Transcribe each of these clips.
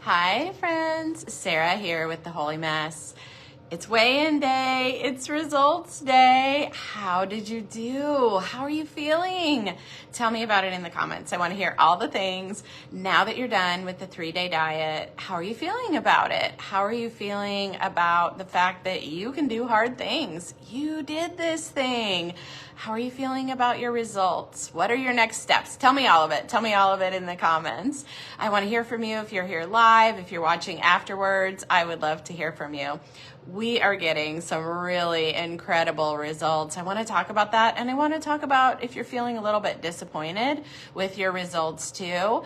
Hi friends, Sarah here with the Holy Mess. It's weigh-in day, it's results day. How did you do? How are you feeling? Tell me about it in the comments. I want to hear all the things. Now that you're done with the 3-day diet, how are you feeling about it? How are you feeling about the fact that you can do hard things? You did this thing. How are you feeling about your results? What are your next steps? Tell me all of it. Tell me all of it in the comments. I want to hear from you if you're here live, if you're watching afterwards. I would love to hear from you. We are getting some really incredible results. I want to talk about that, and I want to talk about if you're feeling a little bit disappointed with your results too, you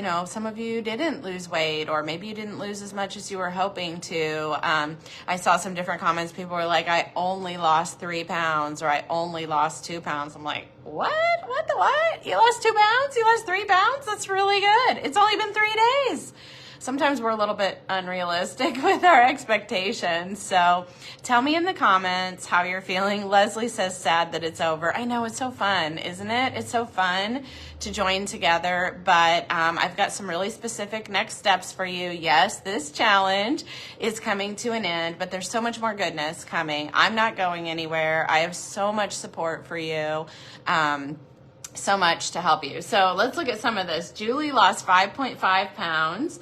know, some of you didn't lose weight, or maybe you didn't lose as much as you were hoping to. I saw some different comments. People were like, I only lost 3 pounds, or I only lost 2 pounds. I'm like, what? What the what? You lost 2 pounds? You lost 3 pounds? That's really good. It's only been 3 days. Sometimes we're a little bit unrealistic with our expectations. So tell me in the comments how you're feeling. Leslie says sad that it's over. I know, it's so fun, isn't it? It's so fun to join together, but I've got some really specific next steps for you. Yes, this challenge is coming to an end, but there's so much more goodness coming. I'm not going anywhere. I have so much support for you. So much to help you. So let's look at some of this. Julie lost 5.5 pounds.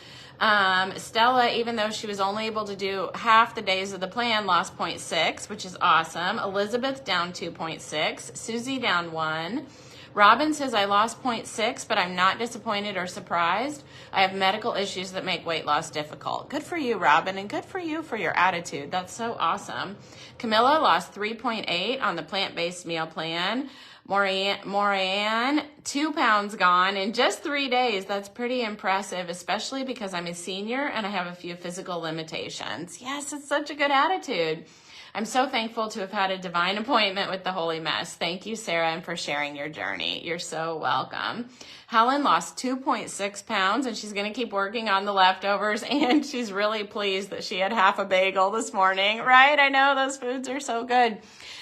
Stella, even though she was only able to do half the days of the plan, lost 0.6, which is awesome. Elizabeth down 2.6. Susie down 1. Robin says, I lost 0.6, but I'm not disappointed or surprised. I have medical issues that make weight loss difficult. Good for you, Robin, and good for you for your attitude. That's so awesome. Camilla lost 3.8 on the plant-based meal plan. Morianne, 2 pounds gone in just 3 days. That's pretty impressive, especially because I'm a senior and I have a few physical limitations. Yes, it's such a good attitude. I'm so thankful to have had a divine appointment with the Holy Mess. Thank you, Sarah, and for sharing your journey. You're so welcome. Helen lost 2.6 pounds, and she's going to keep working on the leftovers, and she's really pleased that she had half a bagel this morning, right? I know those foods are so good.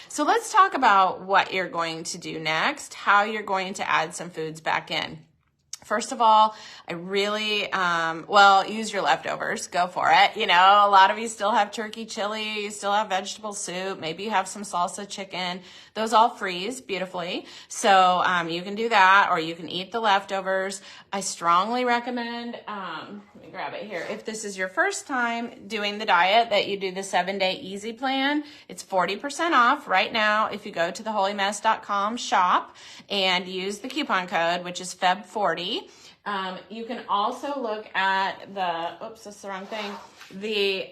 So let's talk about what you're going to do next, how you're going to add some foods back in. First of all, I really, use your leftovers. Go for it. You know, a lot of you still have turkey chili, you still have vegetable soup, maybe you have some salsa chicken. Those all freeze beautifully. So you can do that, or you can eat the leftovers. I strongly recommend, let me grab it here. If this is your first time doing the diet, that you do the 7-day easy plan. It's 40% off right now if you go to theholymess.com shop and use the coupon code, which is FEB40. You can also look at that's the wrong thing. The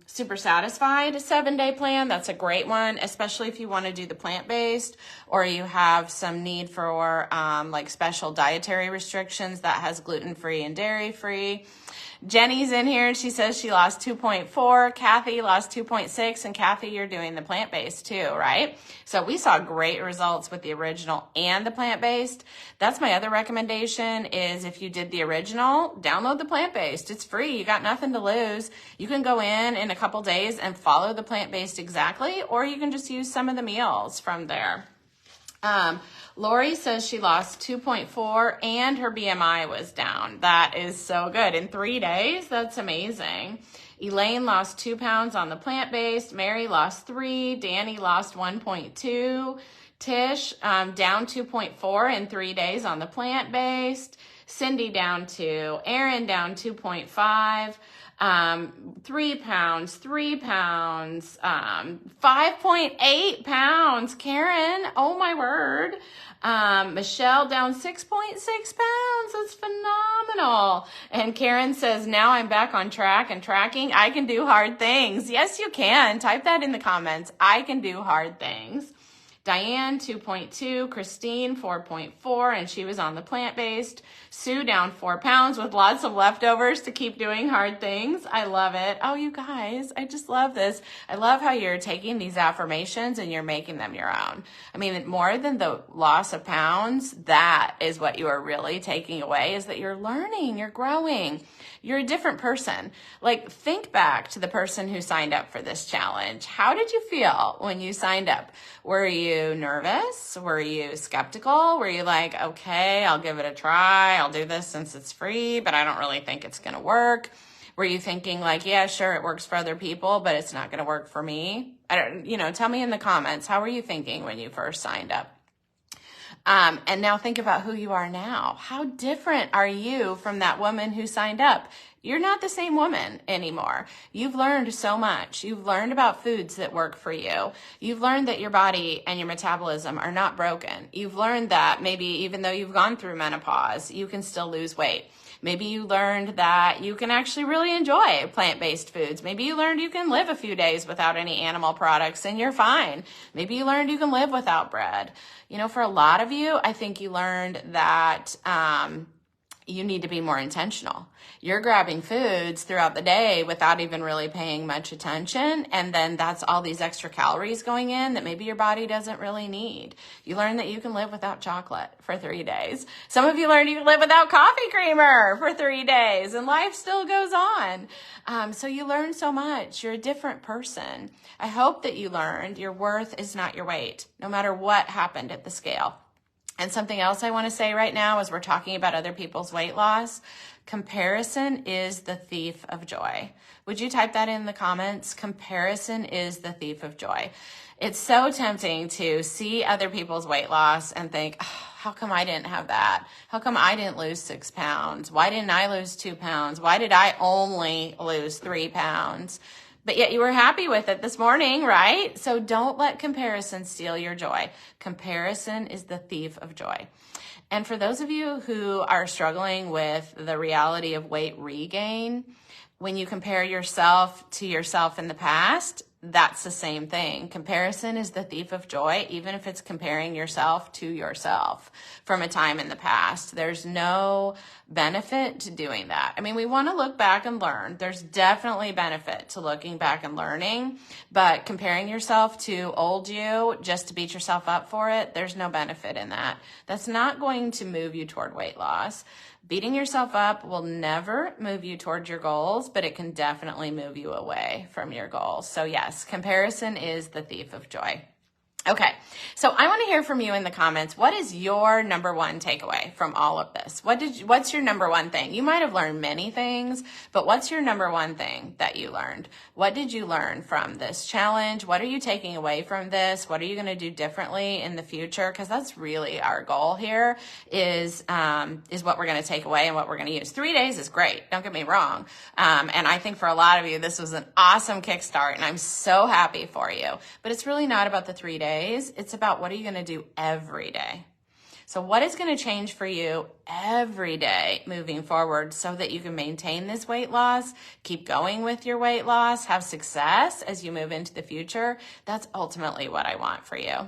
Super Satisfied 7-day plan. That's a great one, especially if you want to do the plant-based, or you have some need for like special dietary restrictions that has gluten-free and dairy-free. Jenny's in here and she says she lost 2.4. Kathy lost 2.6. And Kathy, you're doing the plant-based too, right? So we saw great results with the original and the plant-based. That's my other recommendation, is if you did the original, download the plant-based. It's free. You got nothing to lose. You can go in a couple days and follow the plant-based exactly, or you can just use some of the meals from there. Lori says she lost 2.4 and her BMI was down. That is so good. In 3 days, that's amazing. Elaine lost 2 pounds on the plant-based. Mary lost 3. Danny lost 1.2. Tish down 2.4 in 3 days on the plant-based. Cindy down 2. Aaron down 2.5. 3 pounds, 5.8 pounds. Karen, oh my word. Michelle down 6.6 pounds. That's phenomenal. And Karen says, now I'm back on track and tracking. I can do hard things. Yes, you can. Type that in the comments. I can do hard things. Diane, 2.2, Christine, 4.4, and she was on the plant-based. Sue down 4 pounds with lots of leftovers to keep doing hard things. I love it. Oh, you guys, I just love this. I love how you're taking these affirmations and you're making them your own. I mean, more than the loss of pounds, that is what you are really taking away, is that you're learning, you're growing. You're a different person. Like, think back to the person who signed up for this challenge. How did you feel when you signed up? Were you you nervous? Were you skeptical? Were you like, okay, I'll give it a try. I'll do this since it's free, but I don't really think it's going to work. Were you thinking like, yeah, sure, it works for other people, but it's not going to work for me? Tell me in the comments, how were you thinking when you first signed up? And now think about who you are now. How different are you from that woman who signed up? You're not the same woman anymore. You've learned so much. You've learned about foods that work for you. You've learned that your body and your metabolism are not broken. You've learned that maybe even though you've gone through menopause, you can still lose weight. Maybe you learned that you can actually really enjoy plant-based foods. Maybe you learned you can live a few days without any animal products and you're fine. Maybe you learned you can live without bread. For a lot of you, I think you learned that you need to be more intentional. You're grabbing foods throughout the day without even really paying much attention. And then that's all these extra calories going in that maybe your body doesn't really need. You learn that you can live without chocolate for 3 days. Some of you learned you can live without coffee creamer for 3 days and life still goes on. So you learn so much. You're a different person. I hope that you learned your worth is not your weight, no matter what happened at the scale. And something else I want to say right now as we're talking about other people's weight loss, comparison is the thief of joy. Would you type that in the comments? Comparison is the thief of joy. It's so tempting to see other people's weight loss and think, oh, how come I didn't have that? How come I didn't lose 6 pounds? Why didn't I lose 2 pounds? Why did I only lose 3 pounds? But yet you were happy with it this morning, right? So don't let comparison steal your joy. Comparison is the thief of joy. And for those of you who are struggling with the reality of weight regain, when you compare yourself to yourself in the past, that's the same thing. Comparison is the thief of joy, even if it's comparing yourself to yourself from a time in the past. There's no benefit to doing that. I mean, we want to look back and learn. There's definitely benefit to looking back and learning, but comparing yourself to old you just to beat yourself up for it, there's no benefit in that. That's not going to move you toward weight loss. Beating yourself up will never move you towards your goals, but it can definitely move you away from your goals. So yes, comparison is the thief of joy. Okay, so I want to hear from you in the comments. What is your number one takeaway from all of this? What's your number one thing? You might have learned many things, but what's your number one thing that you learned? What did you learn from this challenge? What are you taking away from this? What are you going to do differently in the future? Because that's really our goal here is what we're going to take away and what we're going to use. 3 days is great. Don't get me wrong. And I think for a lot of you, this was an awesome kickstart and I'm so happy for you, but it's really not about the 3 days. It's about what are you going to do every day. So what is going to change for you every day moving forward so that you can maintain this weight loss, keep going with your weight loss, have success as you move into the future? That's ultimately what I want for you.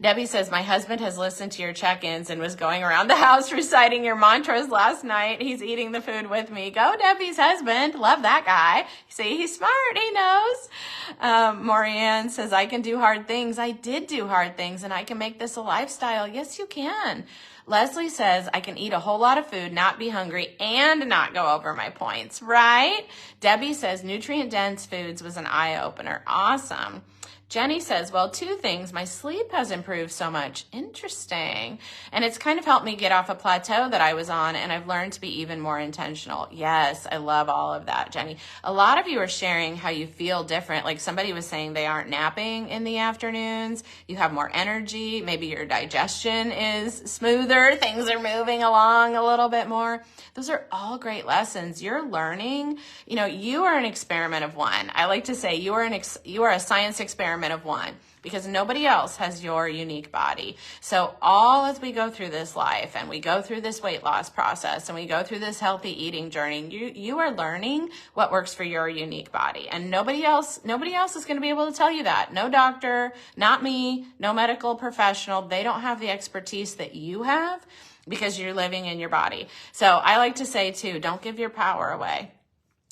Debbie says, my husband has listened to your check-ins and was going around the house reciting your mantras last night. He's eating the food with me. Go Debbie's husband. Love that guy. See, he's smart. He knows. Marianne says, I can do hard things. I did do hard things and I can make this a lifestyle. Yes, you can. Leslie says, I can eat a whole lot of food, not be hungry, and not go over my points, right? Debbie says, nutrient-dense foods was an eye-opener. Awesome. Jenny says, well, 2 things. My sleep has improved so much. Interesting. And it's kind of helped me get off a plateau that I was on, and I've learned to be even more intentional. Yes, I love all of that, Jenny. A lot of you are sharing how you feel different. Like somebody was saying they aren't napping in the afternoons. You have more energy. Maybe your digestion is smoother. Things are moving along a little bit more. Those are all great lessons. You're learning. You are an experiment of one. I like to say you are a science experiment of one because nobody else has your unique body. So all as we go through this life and we go through this weight loss process and we go through this healthy eating journey, you are learning what works for your unique body. And nobody else is going to be able to tell you that. No doctor, not me, no medical professional. They don't have the expertise that you have because you're living in your body. So I like to say too, don't give your power away.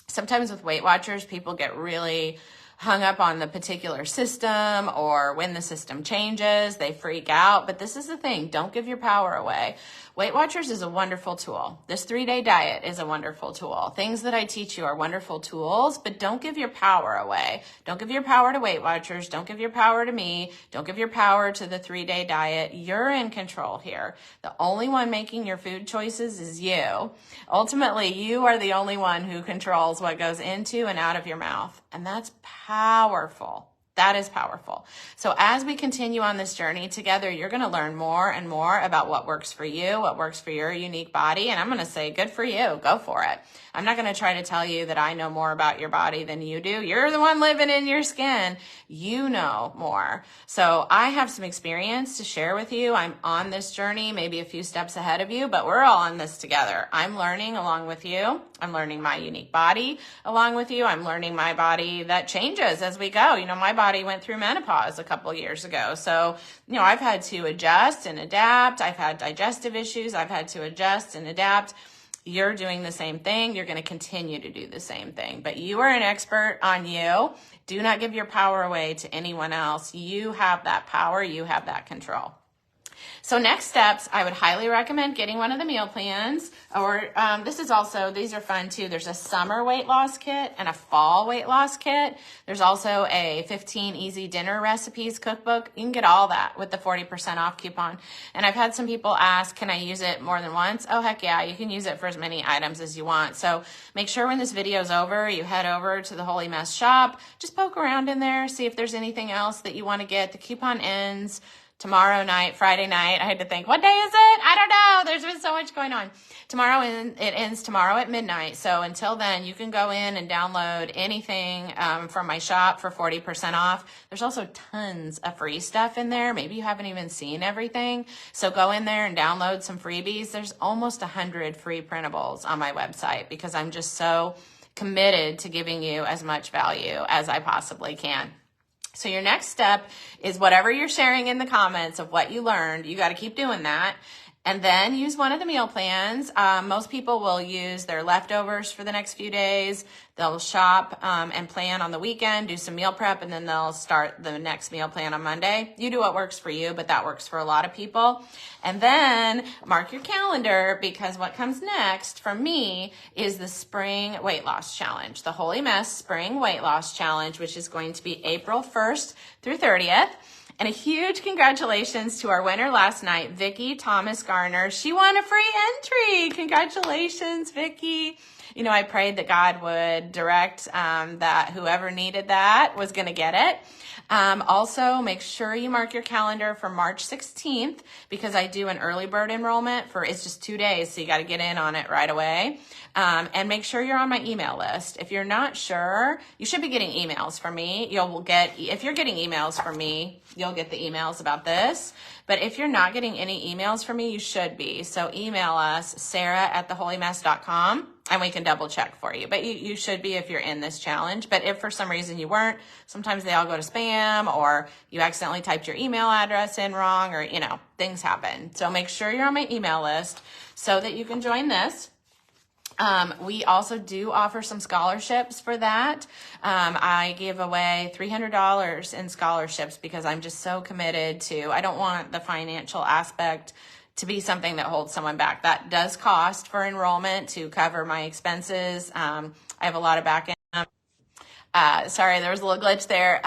Sometimes with Weight Watchers, people get really hung up on the particular system or when the system changes, they freak out. But this is the thing. Don't give your power away. Weight Watchers is a wonderful tool. This 3-day diet is a wonderful tool. Things that I teach you are wonderful tools, but don't give your power away. Don't give your power to Weight Watchers. Don't give your power to me. Don't give your power to the 3-day diet. You're in control here. The only one making your food choices is you. Ultimately, you are the only one who controls what goes into and out of your mouth. And that's powerful. That is powerful. So as we continue on this journey together, you're going to learn more and more about what works for you, what works for your unique body. And I'm going to say, good for you. Go for it. I'm not going to try to tell you that I know more about your body than you do. You're the one living in your skin. You know more. So I have some experience to share with you. I'm on this journey, maybe a few steps ahead of you, but we're all on this together. I'm learning along with you. I'm learning my unique body along with you. I'm learning my body that changes as we go. You know, my body went through menopause a couple years ago. So, you know, I've had to adjust and adapt. I've had digestive issues. I've had to adjust and adapt. You're doing the same thing. You're going to continue to do the same thing, but you are an expert on you. Do not give your power away to anyone else. You have that power. You have that control. So next steps, I would highly recommend getting one of the meal plans, or these are fun too. There's a summer weight loss kit and a fall weight loss kit. There's also a 15 easy dinner recipes cookbook. You can get all that with the 40% off coupon. And I've had some people ask, can I use it more than once? Oh, heck yeah, you can use it for as many items as you want. So make sure when this video is over, you head over to the Holy Mess shop, just poke around in there, see if there's anything else that you want to get. The coupon ends tomorrow night, Friday night. I had to think, what day is it? I don't know. There's been so much going on. It ends tomorrow at midnight. So until then, you can go in and download anything from my shop for 40% off. There's also tons of free stuff in there. Maybe you haven't even seen everything. So go in there and download some freebies. There's almost 100 free printables on my website because I'm just so committed to giving you as much value as I possibly can. So your next step is whatever you're sharing in the comments of what you learned, you got to keep doing that. And then use one of the meal plans. Most people will use their leftovers for the next few days. They'll shop and plan on the weekend, do some meal prep, and then they'll start the next meal plan on Monday. You do what works for you, but that works for a lot of people. And then mark your calendar, because what comes next from me is the Spring Weight Loss Challenge, the Holy Mess Spring Weight Loss Challenge, which is going to be April 1st through 30th. And a huge congratulations to our winner last night, Vicki Thomas Garner. She won a free entry. Congratulations, Vicki. You know, I prayed that God would direct that whoever needed that was going to get it. Also, make sure you mark your calendar for March 16th, because I do an early bird enrollment it's just 2 days, so you got to get in on it right away. And make sure you're on my email list. If you're not sure, you should be getting emails from me. If you're getting emails from me, you'll get the emails about this. But if you're not getting any emails from me, you should be. So email us, sarah@theholymess.com, and we can double check for you. But you should be if you're in this challenge. But if for some reason you weren't, sometimes they all go to spam, or you accidentally typed your email address in wrong, or, you know, things happen. So make sure you're on my email list so that you can join this. We also do offer some scholarships for that. I give away $300 in scholarships because I'm just so committed I don't want the financial aspect to be something that holds someone back. That does cost for enrollment to cover my expenses. I have a lot of back end. Sorry, there was a little glitch there.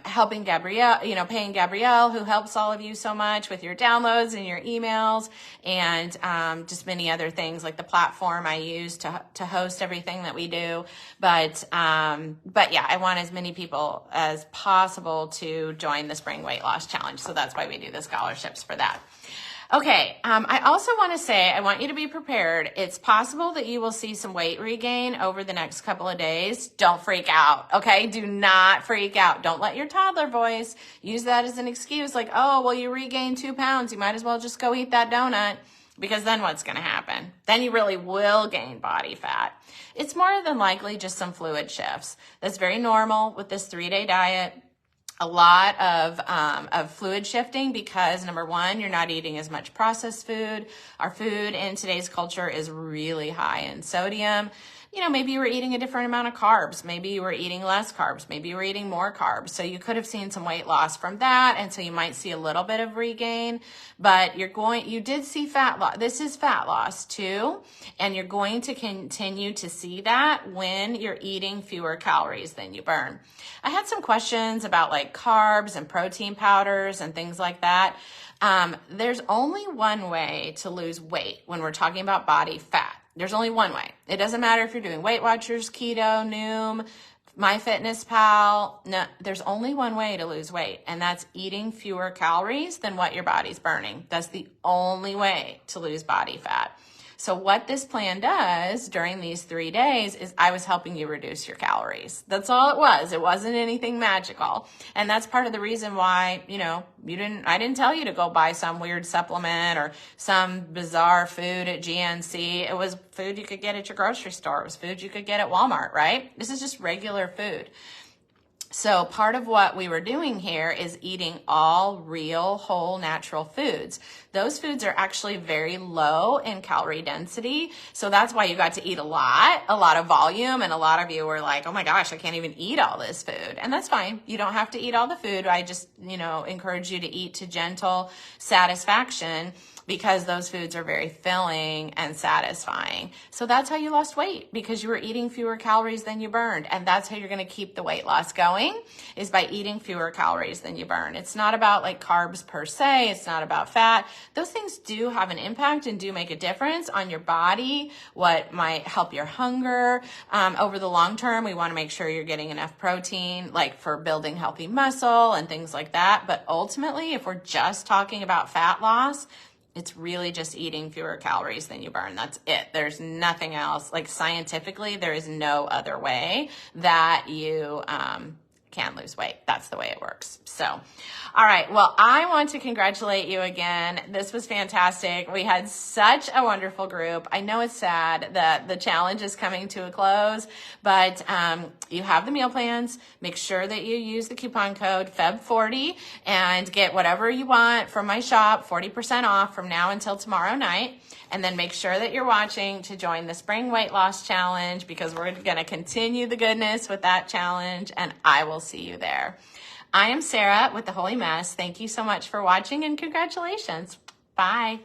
Helping Gabrielle, paying Gabrielle, who helps all of you so much with your downloads and your emails, and just many other things like the platform I use to host everything that we do. But yeah, I want as many people as possible to join the Spring Weight Loss Challenge. So that's why we do the scholarships for that. Okay, I also want to say, I want you to be prepared. It's possible that you will see some weight regain over the next couple of days. Don't freak out, okay? Do not freak out. Don't let your toddler voice use that as an excuse, like, oh, well, you regained 2 pounds. You might as well just go eat that donut, because then what's going to happen? Then you really will gain body fat. It's more than likely just some fluid shifts. That's very normal with this 3-day diet. A lot of fluid shifting because, number one, you're not eating as much processed food. Our food in today's culture is really high in sodium. maybe you were eating a different amount of carbs. Maybe you were eating less carbs. Maybe you were eating more carbs. So you could have seen some weight loss from that. And so you might see a little bit of regain, but you did see fat loss. This is fat loss too. And you're going to continue to see that when you're eating fewer calories than you burn. I had some questions about like carbs and protein powders and things like that. There's only one way to lose weight when we're talking about body fat. There's only one way. It doesn't matter if you're doing Weight Watchers, keto, Noom, MyFitnessPal. No, there's only one way to lose weight, and that's eating fewer calories than what your body's burning. That's the only way to lose body fat. So what this plan does during these 3 days is I was helping you reduce your calories. That's all it was. It wasn't anything magical. And that's part of the reason why, I didn't tell you to go buy some weird supplement or some bizarre food at GNC. It was food you could get at your grocery store. It was food you could get at Walmart, right? This is just regular food. So part of what we were doing here is eating all real, whole, natural foods. Those foods are actually very low in calorie density. So that's why you got to eat a lot of volume. And a lot of you were like, oh my gosh, I can't even eat all this food. And that's fine. You don't have to eat all the food. I just, encourage you to eat to gentle satisfaction, because those foods are very filling and satisfying. So that's how you lost weight, because you were eating fewer calories than you burned. And that's how you're going to keep the weight loss going, is by eating fewer calories than you burn. It's not about like carbs per se. It's not about fat. Those things do have an impact and do make a difference on your body, what might help your hunger. Over the long term, we want to make sure you're getting enough protein, like for building healthy muscle and things like that. But ultimately, if we're just talking about fat loss, it's really just eating fewer calories than you burn. That's it. There's nothing else. Like scientifically, there is no other way that you can lose weight. That's the way it works. So, all right. Well, I want to congratulate you again. This was fantastic. We had such a wonderful group. I know it's sad that the challenge is coming to a close, but you have the meal plans. Make sure that you use the coupon code FEB40 and get whatever you want from my shop, 40% off from now until tomorrow night. And then make sure that you're watching to join the Spring Weight Loss Challenge, because we're going to continue the goodness with that challenge, and I will see you there. I am Sarah with The Holy Mess. Thank you so much for watching, and congratulations. Bye.